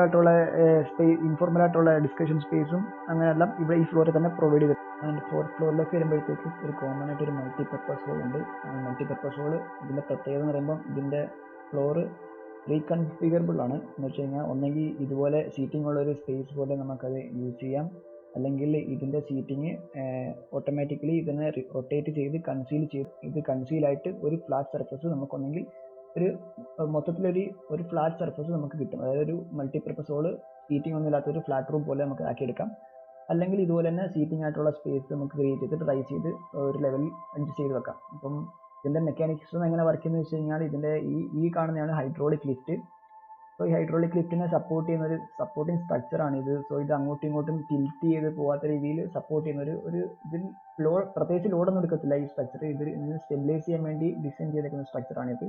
ആയിട്ടുള്ള ഡിസ്കഷൻ സ്പേസും അങ്ങനെയെല്ലാം ഇവിടെ ഈ ഫ്ലോറിൽ തന്നെ പ്രൊവൈഡ് ചെയ്തിട്ടുണ്ട്. ആൻഡ് ഫോർത്ത് ഫ്ലോറിലേക്ക് വരുമ്പോഴത്തേക്ക് ഒരു കോമൺ ആയിട്ട് ഒരു മൾട്ടിപർപ്പസ് ഹോൾ ഉണ്ട്. മൾട്ടിപർപ്പസ് ഹോൾ ഇതിന്റെ പ്രത്യേകത എന്ന് പറയുമ്പോൾ ഇതിന്റെ ഫ്ലോറ് റീകൺഫിഗറബിൾ ആണ്. എന്ന് വെച്ച് കഴിഞ്ഞാൽ ഒന്നെങ്കിൽ ഇതുപോലെ സീറ്റിംഗ് ഉള്ള ഒരു സ്പേസ് പോലെ നമുക്കത് യൂസ് ചെയ്യാം, അല്ലെങ്കിൽ ഇതിന്റെ സീറ്റിംഗ് ഓട്ടോമാറ്റിക്കലി ഇതിനെ റൊട്ടേറ്റ് ചെയ്ത് കൺസീൽ ആയിട്ട് ഒരു ഫ്ലാറ്റ് സർഫസ് നമുക്കൊന്നെങ്കിൽ ഒരു ഫ്ലാറ്റ് സർഫസ് നമുക്ക് കിട്ടും. അതായത് ഒരു മൾട്ടിപർപ്പസ് ഹോള് സീറ്റിംഗ് ഒന്നും ഇല്ലാത്ത ഒരു ഫ്ലാറ്റ് റൂം പോലെ നമുക്ക് ആക്കിയെടുക്കാം. അല്ലെങ്കിൽ ഇതുപോലെ തന്നെ സീറ്റിംഗ് ആയിട്ടുള്ള സ്പേസ് നമുക്ക് ക്രിയേറ്റ് ചെയ്ത് ട്രൈ ചെയ്ത് ഒരു ലെവലിൽ അഡ്ജസ്റ്റ് ചെയ്ത് വെക്കാം. അപ്പം ഇതിന്റെ മെക്കാനിക്സ് എങ്ങനെ വർക്ക് ചെയ്യുന്നത് വെച്ച് കഴിഞ്ഞാൽ ഇതിന്റെ ഈ കാണുന്നതാണ് ഹൈഡ്രോളിക് ലിഫ്റ്റ്. സോ ഈ ഹൈഡ്രോളിക് ലിഫ്റ്റിനെ സപ്പോർട്ട് ചെയ്യുന്ന ഒരു സപ്പോർട്ടിംഗ് സ്ട്രക്ചർ ആണ് ഇത്. സോ ഇത് അങ്ങോട്ടും ഇങ്ങോട്ടും ടിൽറ്റ് ചെയ്ത് പോകാത്ത രീതിയിൽ സപ്പോർട്ട് ചെയ്യുന്ന ഇതിൽ പ്രത്യേകിച്ച് ലോഡൊന്നും എടുക്കത്തില്ല ഈ സ്ട്രക്ചർ. ഇതിന് സ്റ്റെബിലൈസ് ചെയ്യാൻ വേണ്ടി ഡിസൈൻ ചെയ്തേക്കുന്ന സ്ട്രക്ചറാണ് ഇത്.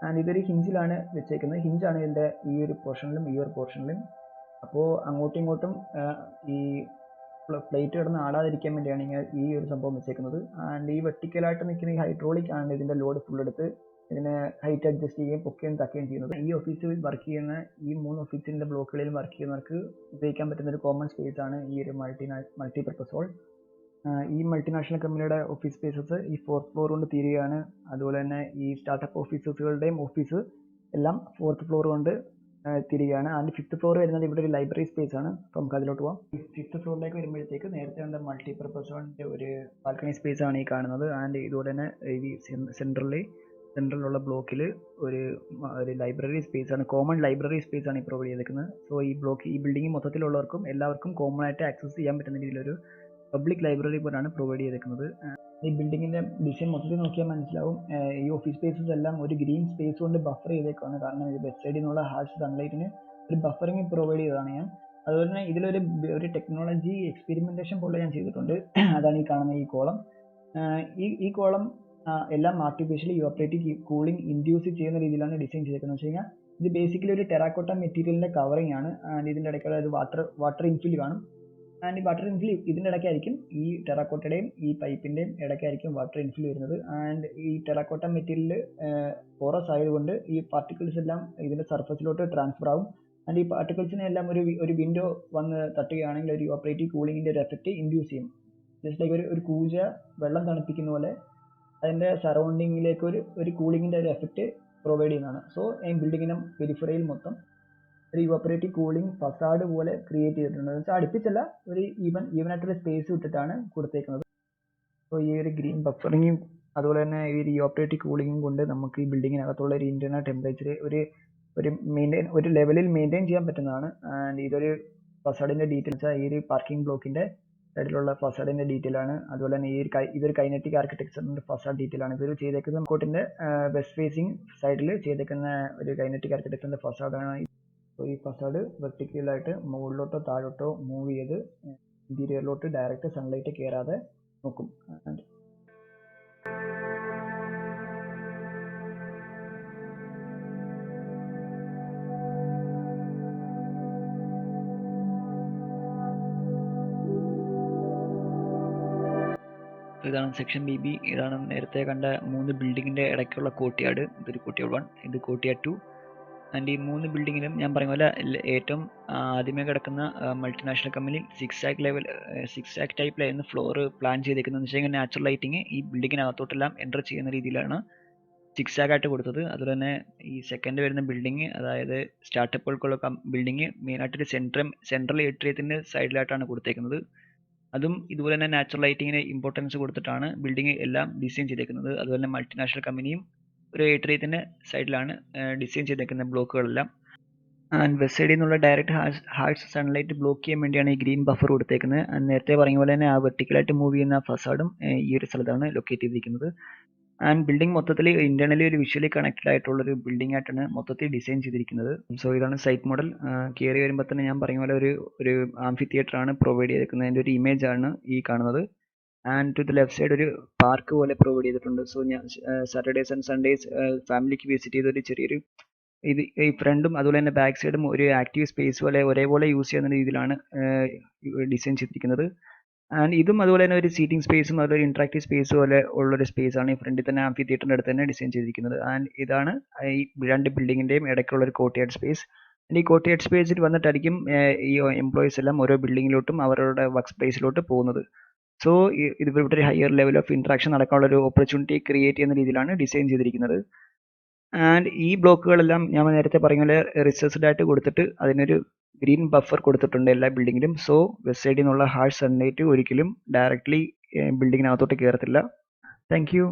ആൻഡ് ഇതൊരു ഹിഞ്ചിലാണ് വെച്ചേക്കുന്നത്. ഹിഞ്ചാണ് ഇതിന്റെ ഈ ഒരു പോർഷനിലും ഈ ഒരു പോർഷനിലും. അപ്പോൾ അങ്ങോട്ടും ഇങ്ങോട്ടും ഈ പ്ലേറ്റ് കിടന്ന് ആടാതിരിക്കാൻ വേണ്ടിയാണ് ഈ ഒരു സംഭവം വെച്ചേക്കുന്നത്. ആൻഡ് ഈ വെർട്ടിക്കലായിട്ട് നിൽക്കുന്ന ഈ ഹൈഡ്രോളിക് ആണ് ഇതിന്റെ ലോഡ് ഫുൾ എടുത്ത് ഇതിനെ ഹൈറ്റ് അഡ്ജസ്റ്റ് ചെയ്യുകയും പൊക്കുകയും തക്കുകയും ചെയ്യുന്നത്. ഈ ഓഫീസിൽ വർക്ക് ചെയ്യുന്ന ഈ 3 ഓഫീസിന്റെ ബ്ലോക്കുകളിൽ വർക്ക് ചെയ്യുന്നവർക്ക് ഉപയോഗിക്കാൻ പറ്റുന്ന ഒരു കോമൺ സ്പേസ് ആണ് ഈ ഒരു മൾട്ടിപർപ്പസ് ഹോൾ. ഈ മൾട്ടിനാഷണൽ കമ്പനിയുടെ ഓഫീസ് സ്പേസസ് ഈ 4th ഫ്ലോർ കൊണ്ട് തീരുകയാണ്. അതുപോലെ തന്നെ ഈ സ്റ്റാർട്ടപ്പ് ഓഫീസസുകളുടെയും ഓഫീസ് എല്ലാം 4th ഫ്ലോർ കൊണ്ട് തിരികെയാണ്. ആൻഡ് 5th ഫ്ലോർ വരുന്നത് ഇവിടെ ഒരു ലൈബ്രറി സ്പേസ് ആണ്. അപ്പം നമുക്ക് അതിലോട്ട് പോകാം. 5th ഫ്ലോറിലേക്ക് വരുമ്പോഴത്തേക്ക് നേരത്തെ കണ്ട മൾട്ടിപർപ്പസ് ഹോളിന്റെ ഒരു ബാൽക്കണി സ്പേസ് ആണ് ഈ കാണുന്നത്. ആൻഡ് ഇതുപോലെ തന്നെ ഈ സെൻട്രലുള്ള ബ്ലോക്കിൽ ഒരു ലൈബ്രറി സ്പേസ് ആണ്, കോമൺ ലൈബ്രറി സ്പേസ് ആണ് ഈ പ്രൊവൈഡ് ചെയ്തിരിക്കുന്നത്. സോ ഈ ബിൽഡിംഗ് മൊത്തത്തിലുള്ളവർക്കും എല്ലാവർക്കും കോമൺ ആയിട്ട് ആക്സസ് ചെയ്യാൻ പറ്റുന്ന രീതിയിലൊരു പബ്ലിക് ലൈബ്രറി പോലാണ് പ്രൊവൈഡ് ചെയ്തേക്കുന്നത്. ഈ ബിൽഡിങ്ങിന്റെ ഡിസൈൻ മൊത്തത്തിൽ നോക്കിയാൽ മനസ്സിലാവും. ഈ ഓഫീസ് സ്പേസസ് എല്ലാം ഒരു ഗ്രീൻ സ്പേസ് കൊണ്ട് ബഫർ ചെയ്തേക്കാണ്. കാരണം ഇത് വെസ്റ്റ് സൈഡിൽ നിന്നുള്ള ഹാർഷ് സൺലൈറ്റിന് ഒരു ബഫറിങ് പ്രൊവൈഡ് ചെയ്തതാണ് ഞാൻ. അതുപോലെ തന്നെ ഇതിലൊരു ടെക്നോളജി എക്സ്പെരിമെന്റേഷൻ പോലെ ഞാൻ ചെയ്തിട്ടുണ്ട്. അതാണ് ഈ കാണുന്ന ഈ കോളം. ഈ കോളം എല്ലാം ആർട്ടിഫിഷ്യലി ഇവാപ്പറേറ്റീവ് കൂളിംഗ് ഇൻഡ്യൂസ് ചെയ്യുന്ന രീതിയിലാണ് ഡിസൈൻ ചെയ്തേക്കുന്നത്. വെച്ച് കഴിഞ്ഞാൽ ഇത് ബേസിക്കലി ഒരു ടെറാക്കോട്ട മെറ്റീരിയലിന്റെ കവറിംഗ് ആണ്. ആൻഡ് ഇതിന്റെ ഇടയ്ക്കുള്ള ഒരു വാട്ടർ ഇൻഫിൽ കാണും. ആൻഡ് ഈ വാട്ടർ ഇൻഫിൽ ഇതിന്റെ ഇടയ്ക്കായിരിക്കും, ഈ ടെറാക്കോട്ടയുടെയും ഈ പൈപ്പിന്റെയും ഇടയ്ക്കായിരിക്കും വാട്ടർ ഇൻഫിൽ വരുന്നത്. ആൻഡ് ഈ ടെറാക്കോട്ട മെറ്റീരിയൽ പോറസ് ആയതുകൊണ്ട് ഈ പാർട്ടിക്കിൾസ് എല്ലാം ഇതിന്റെ സർഫസിലോട്ട് ട്രാൻസ്ഫർ ആവും. ആൻഡ് ഈ പാർട്ടിക്കിൾസിനെ എല്ലാം ഒരു വിൻഡോ വന്ന് തട്ടുകയാണെങ്കിൽ ഒരു ഇവാപ്പറേറ്റീവ് കൂളിംഗിന്റെ ഒരു എഫക്റ്റ് ഇൻഡ്യൂസ് ചെയ്യും. ജസ്റ്റ് ലൈക്ക് ഒരു കൂജ വെള്ളം തണുപ്പിക്കുന്ന പോലെ അതിന്റെ സറൗണ്ടിങ്ങിലേക്ക് ഒരു കൂളിംഗിന്റെ ഒരു എഫക്റ്റ് പ്രൊവൈഡ് ചെയ്യുന്നതാണ്. സോ ഈ ബിൽഡിങ്ങിനും പെരിഫറയിൽ മൊത്തം ഒരു ഇവാപ്പറേറ്റീവ് കൂളിംഗ് ഫസാഡ് പോലെ ക്രിയേറ്റ് ചെയ്തിട്ടുണ്ട്. വെച്ചാൽ അടുപ്പിച്ചല്ല, ഒരു ഈവൻ ആയിട്ടൊരു സ്പേസ് വിട്ടിട്ടാണ് കൊടുത്തേക്കുന്നത്. സോ ഈ ഒരു ഗ്രീൻ ബഫറിങ്ങും അതുപോലെ തന്നെ ഈ ഒരു ഇവാപ്പറേറ്റീവ് കൂളിംഗും കൊണ്ട് നമുക്ക് ഈ ബിൽഡിങ്ങിനകത്തുള്ള ഒരു ഇന്റേണൽ ടെമ്പറേച്ചർ ഒരു ലെവലിൽ മെയിൻറ്റെയിൻ ചെയ്യാൻ പറ്റുന്നതാണ്. ആൻഡ് ഇതൊരു ഫസാഡിന്റെ ഡീറ്റെയിൽസ് ഈ ഒരു പാർക്കിംഗ് ബ്ലോക്കിന്റെ സൈഡിലുള്ള ഫസാഡിന്റെ ഡീറ്റെയിൽ ആണ്. അതുപോലെ തന്നെ ഇതൊരു കൈനറ്റിക് ആർക്കിടെക്ചറിന്റെ ഫസാഡ് ഡീറ്റെയിൽ ആണ്. ഇതൊരു ചെയ്തേക്കുന്ന കോട്ടിന്റെ വെസ്റ്റ് ഫേസിംഗ് സൈഡിൽ ചെയ്തേക്കുന്ന ഒരു കൈനറ്റിക് ആർക്കിടെക്ചറിന്റെ ഫസാഡാണ്. ഈ ഫസാഡ് വെർട്ടിക്കലായിട്ട് മുകളിലോട്ടോ താഴോട്ടോ മൂവ് ചെയ്ത് ഇന്റീരിയറിലോട്ട് ഡയറക്റ്റ് സൺലൈറ്റ് കയറാതെ നോക്കും. ഇതാണ് സെക്ഷൻ BB. ഇതാണ് നേരത്തെ കണ്ട 3 ബിൽഡിങ്ങിന്റെ ഇടയ്ക്കുള്ള കോർട്ട്യാർഡ്. ഇതൊരു കോർട്ട്യാർഡ് 1, ഇത് കോർട്ട്യാർഡ് 2. ആൻഡ് ഈ 3 ബിൽഡിങ്ങിലും ഞാൻ പറഞ്ഞ പോലെ ഏറ്റവും ആദ്യമേ കിടക്കുന്ന മൾട്ടിനാഷണൽ കമ്പനി 6 ആക്ക് ടൈപ്പിലായിരുന്നു ഫ്ലോർ പ്ലാൻ ചെയ്തേക്കുന്നത്. വെച്ച് കഴിഞ്ഞാൽ നാച്ചുറൽ ലൈറ്റിങ് ഈ ബിൽഡിങ്ങിനകത്തോട്ടെല്ലാം എൻ്റർ ചെയ്യുന്ന രീതിയിലാണ് 6 ആക്കായിട്ട് കൊടുത്തത്. അതുപോലെ തന്നെ ഈ സെക്കൻഡ് വരുന്ന ബിൽഡിങ്, അതായത് സ്റ്റാർട്ടപ്പുകൾക്കുള്ള ബിൽഡിങ് മെയിനായിട്ടൊരു സെൻട്രൽ ഏട്രിയത്തിൻ്റെ സൈഡിലായിട്ടാണ് കൊടുത്തേക്കുന്നത്. അതും ഇതുപോലെ തന്നെ നാച്ചുറൽ ലൈറ്റിങ്ങിന് ഇമ്പോർട്ടൻസ് കൊടുത്തിട്ടാണ് ബിൽഡിംഗ് എല്ലാം ഡിസൈൻ ചെയ്തേക്കുന്നത്. അതുപോലെ തന്നെ മൾട്ടിനാഷണൽ കമ്പനിയും ഒരു ഏട്രിയത്തിൻ്റെ സൈഡിലാണ് ഡിസൈൻ ചെയ്തേക്കുന്ന ബ്ലോക്കുകളെല്ലാം. ആൻഡ് വെസ്റ്റ് സൈഡിൽ നിന്നുള്ള ഡയറക്റ്റ് ഹാർഷ് സൺലൈറ്റ് ബ്ലോക്ക് ചെയ്യാൻ വേണ്ടിയാണ് ഈ ഗ്രീൻ ബഫർ കൊടുത്തേക്കുന്നത്. ആൻഡ് നേരത്തെ പറഞ്ഞ പോലെ തന്നെ ആ വെർട്ടിക്കലായിട്ട് മൂവ് ചെയ്യുന്ന ഫസാഡും ഈ ഒരു സ്ഥലത്താണ് ലൊക്കേറ്റ് ചെയ്തിരിക്കുന്നത്. ആൻഡ് ബിൽഡിംഗ് മൊത്തത്തിൽ ഇന്റേണലി ഒരു വിഷ്വലി കണക്റ്റഡ് ആയിട്ടുള്ള ഒരു ബിൽഡിംഗ് ആയിട്ടാണ് മൊത്തത്തിൽ ഡിസൈൻ ചെയ്തിരിക്കുന്നത്. സോ ഇതാണ് സൈറ്റ് മോഡൽ. കയറി വരുമ്പോൾ തന്നെ ഞാൻ പറഞ്ഞ പോലെ ഒരു ആംഫി തിയേറ്റർ ആണ് പ്രൊവൈഡ് ചെയ്തിരിക്കുന്നതിൻ്റെ ഒരു ഇമേജ് ആണ് ഈ കാണുന്നത്. And to the left side ഒരു പാർക്ക് പോലെ പ്രൊവൈഡ് ചെയ്തിട്ടുണ്ട്. സോ ഞാൻ സാറ്റർഡേസ് ആൻഡ് സൺഡേസ് ഫാമിലിക്ക് വിസിറ്റ് ചെയ്തൊരു ചെറിയൊരു ഈ ഫ്രണ്ടും അതുപോലെ തന്നെ ബാക്ക് സൈഡും ഒരു ആക്റ്റീവ് സ്പേസ് പോലെ ഒരേപോലെ യൂസ് ചെയ്യുന്ന രീതിയിലാണ് ഡിസൈൻ ചെയ്തിരിക്കുന്നത്. ആൻഡ് ഇതും അതുപോലെ തന്നെ ഒരു സീറ്റിംഗ് സ്പേസും അതുപോലെ ഇന്ററാക്റ്റീവ് സ്പേസ് പോലെ ഉള്ളൊരു സ്പേസ് ആണ് ഈ ഫ്രണ്ടിൽ തന്നെ ആംഫി തിയേറ്ററിൻ്റെ അടുത്ത് തന്നെ ഡിസൈൻ ചെയ്തിരിക്കുന്നത്. ആൻഡ് ഇതാണ് ഈ രണ്ട് ബിൽഡിങ്ങിൻ്റെയും ഇടയ്ക്കുള്ള ഒരു കോർട്ട്യാർഡ് സ്പേസ്. ഈ കോർട്ട്യാർഡ് സ്പേസിൽ വന്നിട്ടായിരിക്കും ഈ എംപ്ലോയീസ് എല്ലാം ഓരോ ബിൽഡിങ്ങിലോട്ടും അവരുടെ വർക്ക് സ്പേസിലോട്ട് പോകുന്നത്. സോ ഇത് ഇവിടെ ഒരു ഹയർ ലെവൽ ഓഫ് ഇന്ററാക്ഷൻ നടക്കാനുള്ള ഒരു ഓപ്പർച്യൂണിറ്റി ക്രിയേറ്റ് ചെയ്യുന്ന രീതിയിലാണ് ഡിസൈൻ ചെയ്തിരിക്കുന്നത്. ആൻഡ് ഈ ബ്ലോക്കുകളെല്ലാം ഞാൻ നേരത്തെ പറഞ്ഞ പോലെ റിസർച്ച്ഡ് ആയിട്ട് കൊടുത്തിട്ട് അതിനൊരു ഗ്രീൻ ബഫർ കൊടുത്തിട്ടുണ്ട് എല്ലാ ബിൽഡിങ്ങിലും. സോ വെസ്റ്റ് സൈഡിൽ നിന്നുള്ള ഹാർഷ് സൺലൈറ്റ് ഒരിക്കലും ഡയറക്റ്റ്ലി ബിൽഡിങ്ങിനകത്തോട്ട് കയറത്തില്ല. Thank U.